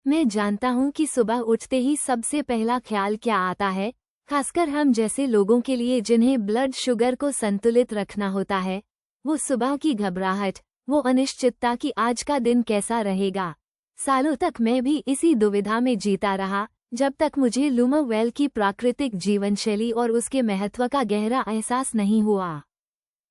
मैं जानता हूँ कि सुबह उठते ही सबसे पहला ख्याल क्या आता है, खासकर हम जैसे लोगों के लिए जिन्हें ब्लड शुगर को संतुलित रखना होता है। वो सुबह की घबराहट, वो अनिश्चितता कि आज का दिन कैसा रहेगा। सालों तक मैं भी इसी दुविधा में जीता रहा, जब तक मुझे लुमोवेल की प्राकृतिक जीवनशैली और उसके महत्व का गहरा एहसास नहीं हुआ।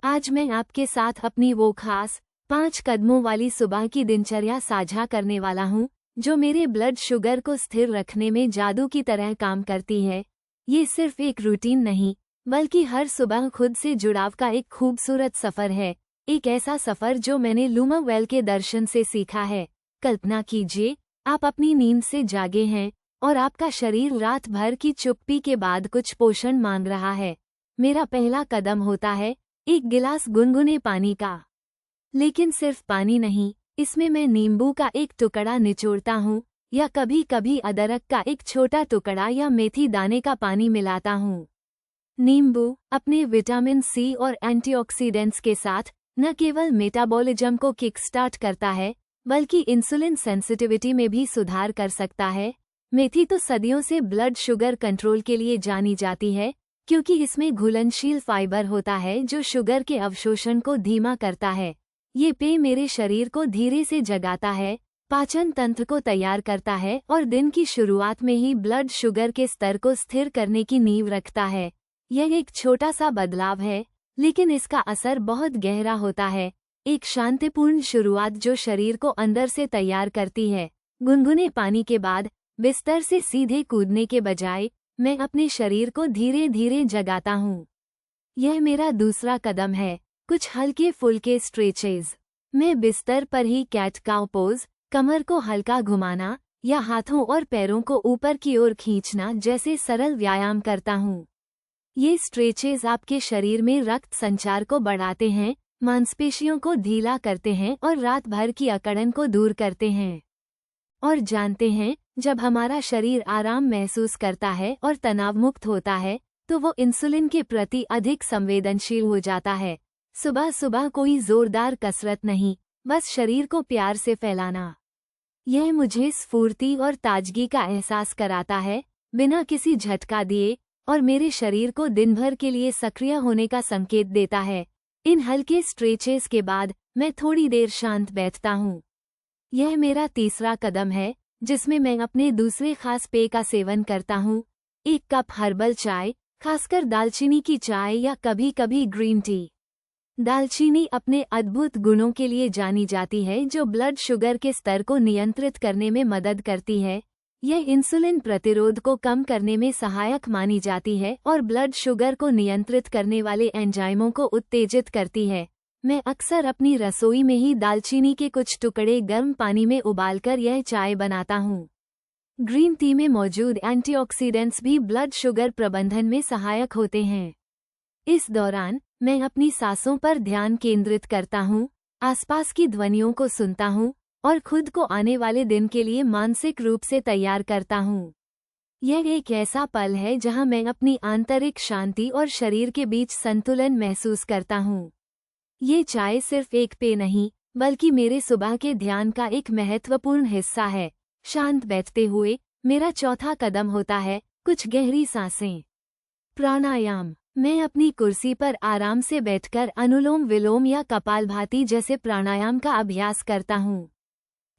आज मैं आपके साथ अपनी वो खास 5 कदमों वाली सुबह की दिनचर्या साझा करने वाला हूँ, जो मेरे ब्लड शुगर को स्थिर रखने में जादू की तरह काम करती है। ये सिर्फ एक रूटीन नहीं, बल्कि हर सुबह खुद से जुड़ाव का एक खूबसूरत सफ़र है। एक ऐसा सफ़र जो मैंने लुमोवेल के दर्शन से सीखा है। कल्पना कीजिए, आप अपनी नींद से जागे हैं और आपका शरीर रात भर की चुप्पी के बाद कुछ पोषण मांग रहा है। मेरा पहला कदम होता है एक गिलास गुनगुने पानी का। लेकिन सिर्फ पानी नहीं, इसमें मैं नींबू का एक टुकड़ा निचोड़ता हूँ, या कभी कभी अदरक का एक छोटा टुकड़ा या मेथी दाने का पानी मिलाता हूँ। नींबू अपने विटामिन सी और एंटीऑक्सीडेंट्स के साथ न केवल मेटाबॉलिज्म को किकस्टार्ट करता है, बल्कि इंसुलिन सेंसिटिविटी में भी सुधार कर सकता है। मेथी तो सदियों से ब्लड शुगर कंट्रोल के लिए जानी जाती है, क्योंकि इसमें घुलनशील फाइबर होता है जो शुगर के अवशोषण को धीमा करता है। ये पेय मेरे शरीर को धीरे से जगाता है, पाचन तंत्र को तैयार करता है और दिन की शुरुआत में ही ब्लड शुगर के स्तर को स्थिर करने की नींव रखता है। यह एक छोटा सा बदलाव है, लेकिन इसका असर बहुत गहरा होता है। एक शांतिपूर्ण शुरुआत जो शरीर को अंदर से तैयार करती है। गुनगुने पानी के बाद बिस्तर से सीधे कूदने के बजाय मैं अपने शरीर को धीरे धीरे जगाता हूँ। यह मेरा दूसरा कदम है। कुछ हल्के फुल्के स्ट्रेचेज। मैं बिस्तर पर ही कैट काउ पोज, कमर को हल्का घुमाना या हाथों और पैरों को ऊपर की ओर खींचना जैसे सरल व्यायाम करता हूँ। ये स्ट्रेचेज आपके शरीर में रक्त संचार को बढ़ाते हैं, मांसपेशियों को ढीला करते हैं और रात भर की अकड़न को दूर करते हैं। और जानते हैं, जब हमारा शरीर आराम महसूस करता है और तनावमुक्त होता है, तो वो इंसुलिन के प्रति अधिक संवेदनशील हो जाता है। सुबह सुबह कोई जोरदार कसरत नहीं, बस शरीर को प्यार से फैलाना। यह मुझे स्फूर्ति और ताजगी का एहसास कराता है, बिना किसी झटका दिए, और मेरे शरीर को दिन भर के लिए सक्रिय होने का संकेत देता है। इन हल्के स्ट्रेचेस के बाद मैं थोड़ी देर शांत बैठता हूँ। यह मेरा तीसरा कदम है, जिसमें मैं अपने दूसरे खास पेय का सेवन करता हूँ। 1 कप हर्बल चाय, खासकर दालचीनी की चाय या कभी कभी ग्रीन टी। दालचीनी अपने अद्भुत गुणों के लिए जानी जाती है, जो ब्लड शुगर के स्तर को नियंत्रित करने में मदद करती है। यह इंसुलिन प्रतिरोध को कम करने में सहायक मानी जाती है और ब्लड शुगर को नियंत्रित करने वाले एंजाइमों को उत्तेजित करती है। मैं अक्सर अपनी रसोई में ही दालचीनी के कुछ टुकड़े गर्म पानी में उबालकर यह चाय बनाता हूँ। ग्रीन टी में मौजूद एंटीऑक्सीडेंट्स भी ब्लड शुगर प्रबंधन में सहायक होते हैं। इस दौरान मैं अपनी सांसों पर ध्यान केंद्रित करता हूँ, आसपास की ध्वनियों को सुनता हूँ और खुद को आने वाले दिन के लिए मानसिक रूप से तैयार करता हूँ। यह एक ऐसा पल है जहाँ मैं अपनी आंतरिक शांति और शरीर के बीच संतुलन महसूस करता हूँ। ये चाय सिर्फ एक पेय नहीं, बल्कि मेरे सुबह के ध्यान का एक महत्वपूर्ण हिस्सा है। शांत बैठते हुए मेरा चौथा कदम होता है कुछ गहरी सांसें। प्राणायाम। मैं अपनी कुर्सी पर आराम से बैठकर अनुलोम विलोम या कपालभाति जैसे प्राणायाम का अभ्यास करता हूँ।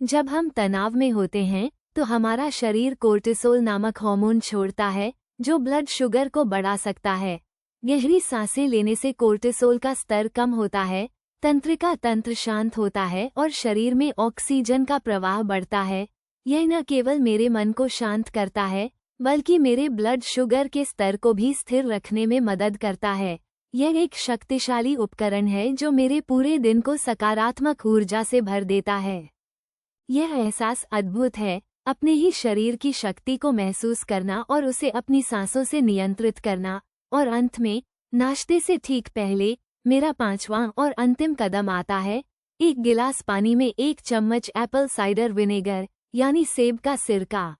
जब हम तनाव में होते हैं, तो हमारा शरीर कोर्टिसोल नामक हार्मोन छोड़ता है, जो ब्लड शुगर को बढ़ा सकता है। गहरी सांसें लेने से कोर्टिसोल का स्तर कम होता है, तंत्रिका तंत्र शांत होता है और शरीर में ऑक्सीजन का प्रवाह बढ़ता है। यह न केवल मेरे मन को शांत करता है, बल्कि मेरे ब्लड शुगर के स्तर को भी स्थिर रखने में मदद करता है। यह एक शक्तिशाली उपकरण है जो मेरे पूरे दिन को सकारात्मक ऊर्जा से भर देता है। यह एहसास अद्भुत है, अपने ही शरीर की शक्ति को महसूस करना और उसे अपनी सांसों से नियंत्रित करना। और अंत में, नाश्ते से ठीक पहले, मेरा 5वां और अंतिम कदम आता है 1 गिलास पानी में 1 चम्मच एप्पल साइडर विनेगर, यानी सेब का सिरका।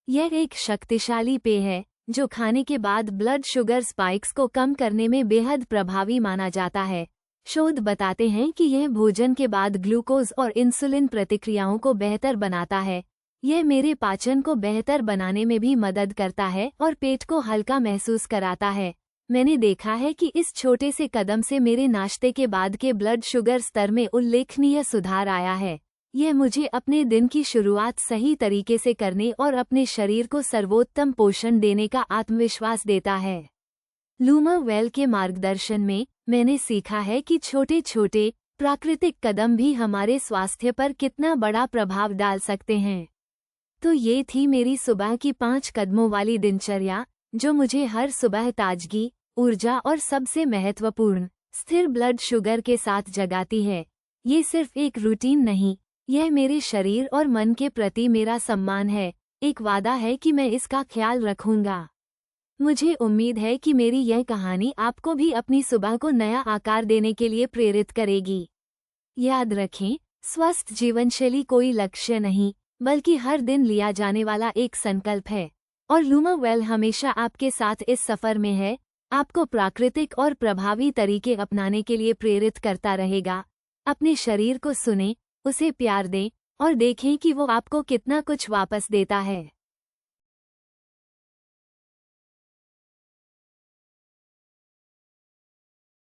यह एक शक्तिशाली पेय है, जो खाने के बाद ब्लड शुगर स्पाइक्स को कम करने में बेहद प्रभावी माना जाता है। शोध बताते हैं कि यह भोजन के बाद ग्लूकोज और इंसुलिन प्रतिक्रियाओं को बेहतर बनाता है। यह मेरे पाचन को बेहतर बनाने में भी मदद करता है और पेट को हल्का महसूस कराता है। मैंने देखा है कि इस छोटे से कदम से मेरे नाश्ते के बाद के ब्लड शुगर स्तर में उल्लेखनीय सुधार आया है। यह मुझे अपने दिन की शुरुआत सही तरीके से करने और अपने शरीर को सर्वोत्तम पोषण देने का आत्मविश्वास देता है। लूमा वेल के मार्गदर्शन में मैंने सीखा है कि छोटे छोटे प्राकृतिक कदम भी हमारे स्वास्थ्य पर कितना बड़ा प्रभाव डाल सकते हैं। तो ये थी मेरी सुबह की 5 कदमों वाली दिनचर्या, जो मुझे हर सुबह ताजगी, ऊर्जा और सबसे महत्वपूर्ण स्थिर ब्लड शुगर के साथ जगाती है। ये सिर्फ एक रूटीन नहीं, यह मेरे शरीर और मन के प्रति मेरा सम्मान है, एक वादा है कि मैं इसका ख्याल रखूंगा। मुझे उम्मीद है कि मेरी यह कहानी आपको भी अपनी सुबह को नया आकार देने के लिए प्रेरित करेगी। याद रखें, स्वस्थ जीवनशैली कोई लक्ष्य नहीं, बल्कि हर दिन लिया जाने वाला एक संकल्प है। और लूमा वेल हमेशा आपके साथ इस सफर में है, आपको प्राकृतिक और प्रभावी तरीके अपनाने के लिए प्रेरित करता रहेगा। अपने शरीर को सुनें, उसे प्यार दें और देखें कि वो आपको कितना कुछ वापस देता है।